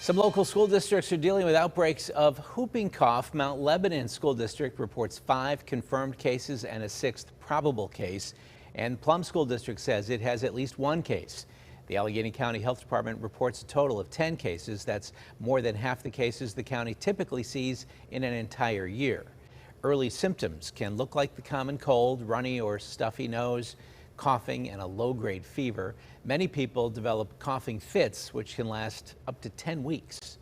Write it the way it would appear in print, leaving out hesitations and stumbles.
Some local school districts are dealing with outbreaks of whooping cough. Mount Lebanon School District reports 5 confirmed cases and a 6th probable case. And Plum School District says it has at least 1 case. The Allegheny County Health Department reports a total of 10 cases. That's more than half the cases the county typically sees in an entire year. Early symptoms can look like the common cold, runny or stuffy nose, coughing, and a low-grade fever. Many people develop coughing fits, which can last up to 10 weeks.